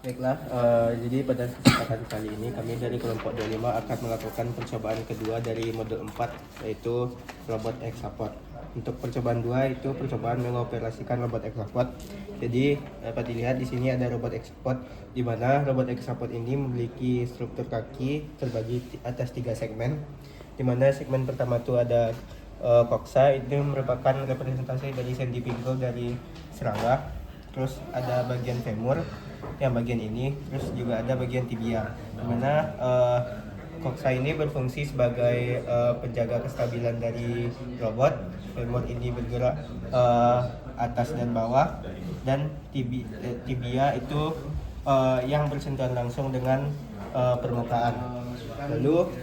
Baiklah, jadi pada kesempatan kali ini kami dari kelompok 25 akan melakukan percobaan kedua dari modul 4, yaitu robot Hexapod. Untuk percobaan 2 itu percobaan mengoperasikan robot Hexapod. Jadi dapat dilihat di sini ada robot Hexapod, di mana robot Hexapod ini memiliki struktur kaki terbagi atas 3 segmen. Di mana segmen pertama itu ada koksa, itu merupakan representasi dari sendi pinggul dari serangga. Terus ada bagian femur yang bagian ini, terus juga ada bagian tibia, dimana koksa ini berfungsi sebagai penjaga kestabilan dari robot. Femur ini bergerak atas dan bawah, dan tibia itu yang bersentuhan langsung dengan permukaan. Lalu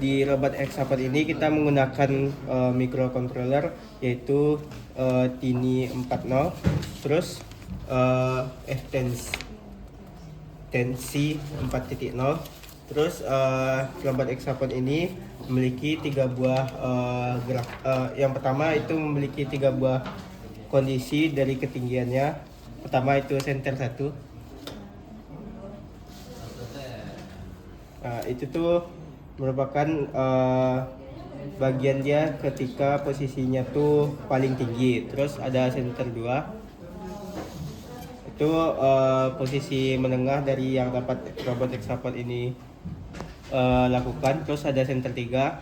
di robot Hexapod ini kita menggunakan microcontroller, yaitu Tiny 40, terus Tensi 4.0. Terus robot Hexapod ini memiliki 3 buah gerak. Yang pertama itu memiliki 3 buah kondisi dari ketinggiannya. Pertama itu center 1. Nah, itu tuh merupakan bagian dia ketika posisinya tuh paling tinggi. Terus ada center 2, itu posisi menengah dari yang dapat robot Hexapod ini lakukan. Terus ada center 3.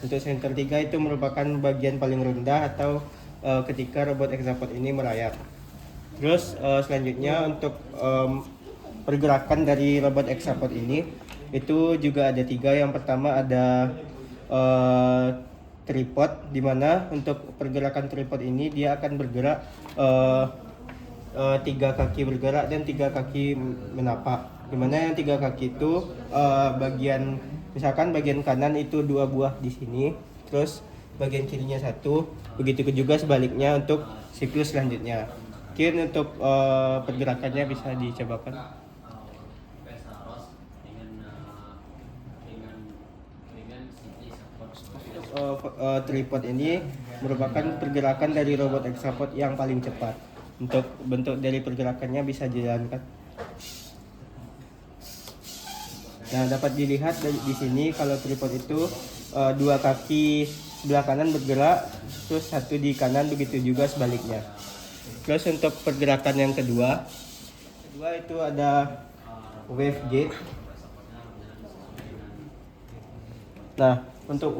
Untuk center 3 itu merupakan bagian paling rendah atau ketika robot Hexapod ini merayap. Terus selanjutnya untuk pergerakan dari robot Hexapod ini itu juga ada 3. Yang pertama ada tripod, dimana untuk pergerakan tripod ini dia akan bergerak 3 kaki bergerak dan 3 kaki menapak. Dimana yang 3 kaki itu bagian, misalkan bagian kanan itu 2 buah di sini, terus bagian kirinya 1. Begitu juga sebaliknya untuk siklus selanjutnya. Mungkin untuk pergerakannya bisa dicobakan. Tripod ini merupakan pergerakan dari robot Hexapod yang paling cepat. Untuk bentuk dari pergerakannya bisa dijalankan. Nah, dapat dilihat di sini kalau tripod itu 2 kaki sebelah kanan bergerak, terus 1 di kanan, begitu juga sebaliknya. Terus untuk pergerakan yang kedua itu ada wave gate. Nah, untuk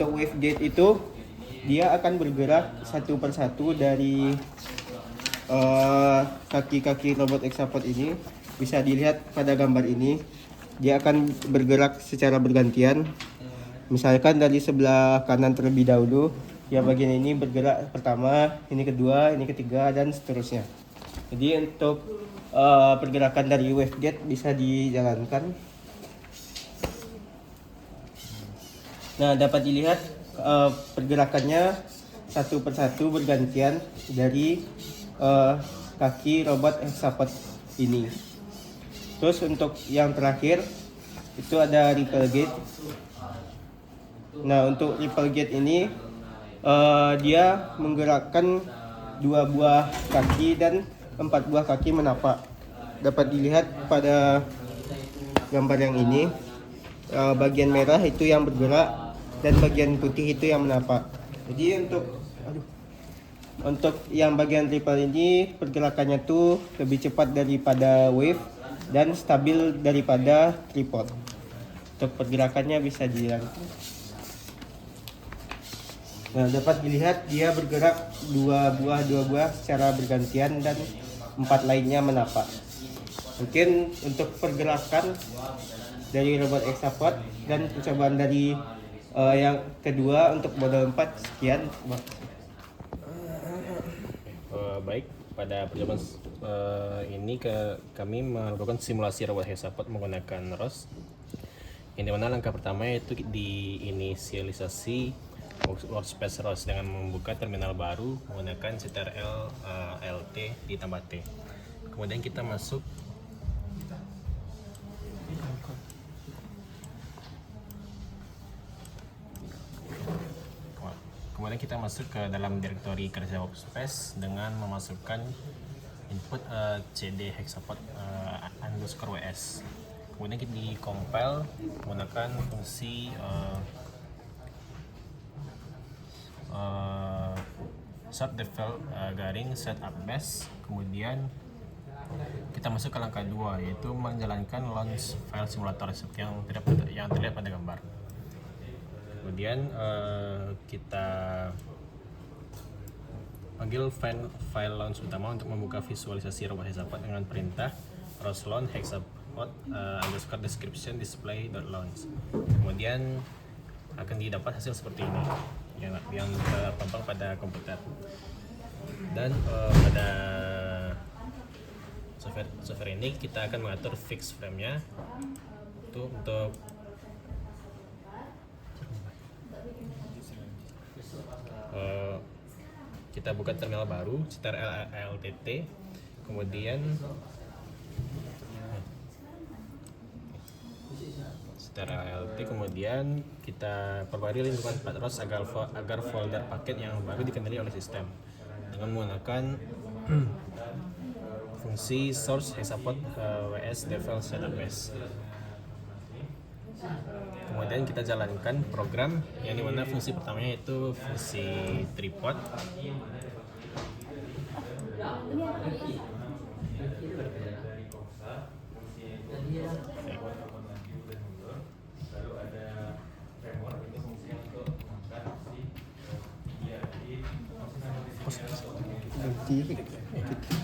wave gate itu dia akan bergerak satu persatu dari kaki-kaki robot Hexapod ini. Bisa dilihat pada gambar ini, dia akan bergerak secara bergantian. Misalkan dari sebelah kanan terlebih dahulu, ya bagian ini bergerak pertama, ini kedua, ini ketiga, dan seterusnya. Jadi untuk pergerakan dari wavegate bisa dijalankan. Nah, dapat dilihat pergerakannya satu persatu bergantian dari kaki robot Hexapod ini. Terus untuk yang terakhir itu ada ripple gate. Nah, untuk ripple gate ini dia menggerakkan 2 buah kaki dan 4 buah kaki menapak. Dapat dilihat pada gambar yang ini, bagian merah itu yang bergerak dan bagian putih itu yang menapak. Jadi untuk yang bagian ripple ini pergerakannya tuh lebih cepat daripada wave dan stabil daripada tripod. Untuk pergerakannya bisa dilihat. Nah, dapat dilihat dia bergerak 2 buah secara bergantian dan 4 lainnya menapak. Mungkin untuk pergerakan dari robot Hexapod dan percobaan dari yang kedua untuk model 4 sekian. Baik, pada percobaan ini kami melakukan simulasi robot Hexapod menggunakan ROS. Yang dimana langkah pertama yaitu diinisialisasi workspace ROS dengan membuka terminal baru menggunakan ctrl LT ditambah T. Kemudian kita masuk Kemudian kita masuk ke dalam direktori kerja workspace dengan memasukkan input cd hexapod underscore ws. Kemudian kita di compile menggunakan fungsi set default garing setup base. Kemudian kita masuk ke langkah 2, yaitu menjalankan launch file simulator seperti yang terlihat pada gambar. Kemudian kita panggil file launch utama untuk membuka visualisasi robot hexapod dengan perintah roslaunch hexapod underscore description display.launch. Kemudian akan didapat hasil seperti ini yang terpampang pada komputer. Dan pada software ini kita akan mengatur fix frame-nya untuk kita buka terminal baru ctrl-alt, kemudian kita perbarui lingkungan patros agar folder paket yang baru dikendali oleh sistem dengan menggunakan fungsi source hexapod ws default setup base. Kemudian kita jalankan program yang dimana fungsi pertamanya itu fungsi tripod.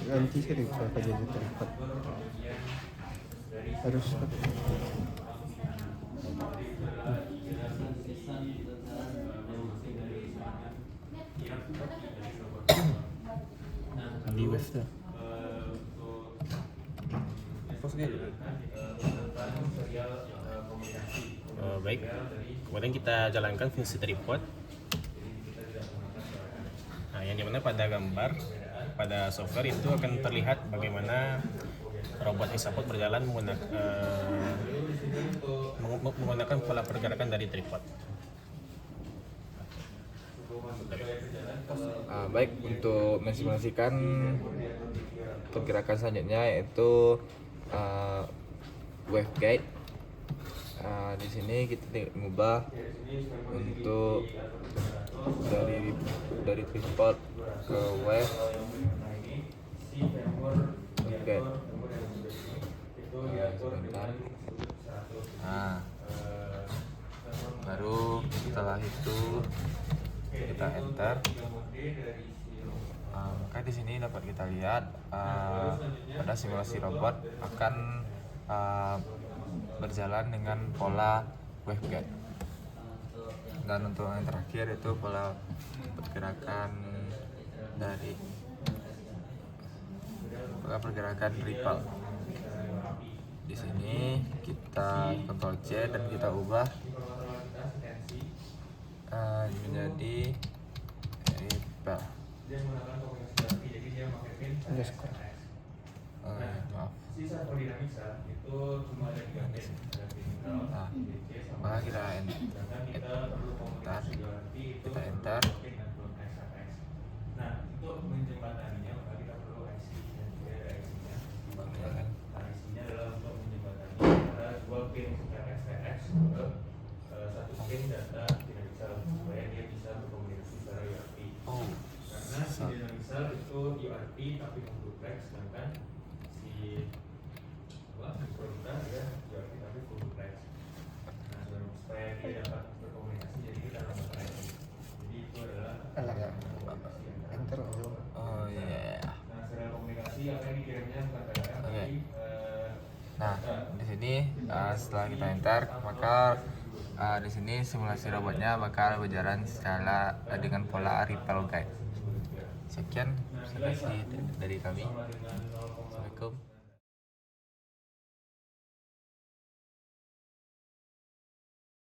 Ganti sih apa jadi tempat harus di wave tuh. Baik, kemudian kita jalankan fungsi tripod. Nah, yang dimana pada gambar pada software itu akan terlihat bagaimana robot hexapod berjalan menggunakan pola pergerakan dari tripod. Baik, untuk mensimulasikan pergerakan selanjutnya yaitu wave guide. Di sini kita mengubah untuk dari tripod ke wave guide. Sebentar. Nah, baru setelah itu kita enter. Maka di sini dapat kita lihat pada simulasi robot akan berjalan dengan pola waveguide. Dan untuk yang terakhir itu pola pergerakan dari pola pergerakan ripple. Di sini kita Ctrl C dan kita ubah menjadi ripple. Maaf. Nah, maka kita enter. Nah, untuk menjembataninya maka kita perlu IC dan juga ada IC-nya. IC-nya adalah untuk menjembatani antara dua pin RSTX ke satu pin data Dynamixel supaya dia bisa berkomunikasi secara UART. Karena si Dynamixel itu UART tapi non-duplex, sedangkan si Produta dia UART tapi full duplex. Nah, supaya dia dapat berkomunikasi jadi kita tambahkan IC. Jadi itu adalah enter. Oh iya. Nah, serial komunikasi akan dikirimnya bukan PLM tapi Nah, di sini setelah kita enter, maka di sini simulasi robotnya bakal berjalan secara dengan pola ripple guide. Sekian, terima kasih dari kami. Assalamualaikum.